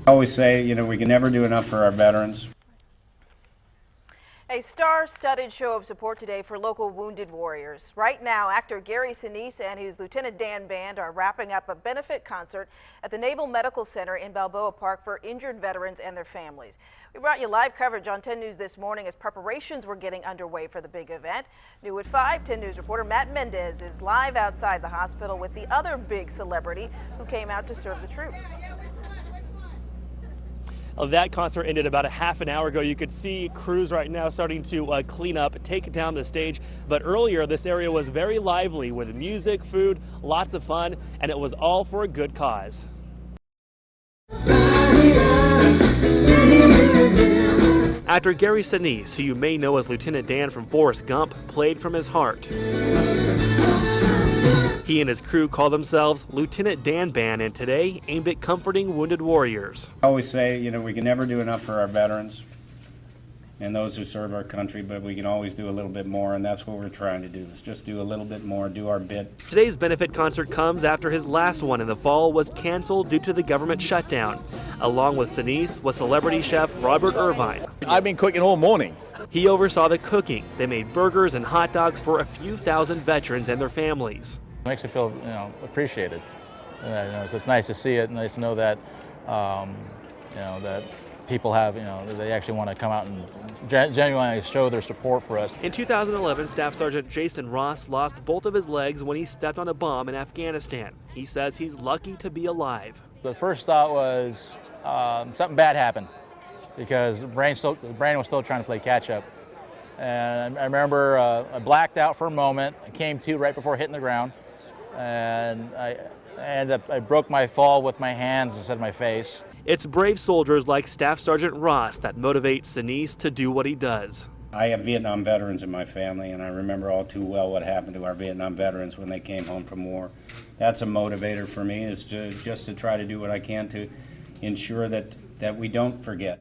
I always say, we can never do enough for our veterans. A star-studded show of support today for local wounded warriors. Right now, actor Gary Sinise and his Lieutenant Dan Band are wrapping up a benefit concert at the Naval Medical Center in Balboa Park for injured veterans and their families. We brought you live coverage on 10 News this morning as preparations were getting underway for the big event. New at 5, 10 News reporter Matt Mendez is live outside the hospital with the other big celebrity who came out to serve the troops. That concert ended about a half an hour ago. You could see crews right now starting to clean up, take down the stage. But earlier, this area was very lively with music, food, lots of fun, and it was all for a good cause. Actor Gary Sinise, who you may know as Lieutenant Dan from Forrest Gump, played from his heart. He and his crew call themselves Lieutenant Dan Band, and today aimed at comforting wounded warriors. I always say, we can never do enough for our veterans and those who serve our country, but we can always do a little bit more, and that's what we're trying to do, is just do a little bit more, do our bit. Today's benefit concert comes after his last one in the fall was canceled due to the government shutdown. Along with Sinise was celebrity chef Robert Irvine. I've been cooking all morning. He oversaw the cooking. They made burgers and hot dogs for a few thousand veterans and their families. It makes you feel, appreciated. So it's nice to see it, and nice to know that, that people have, that they actually want to come out and genuinely show their support for us. In 2011, Staff Sergeant Jason Ross lost both of his legs when he stepped on a bomb in Afghanistan. He says he's lucky to be alive. The first thought was something bad happened because the brain was still trying to play catch up. And I remember I blacked out for a moment. I came to right before hitting the ground. And I broke my fall with my hands instead of my face. It's brave soldiers like Staff Sergeant Ross that motivate Sinise to do what he does. I have Vietnam veterans in my family, and I remember all too well what happened to our Vietnam veterans when they came home from war. That's a motivator for me, is just to try to do what I can to ensure that we don't forget.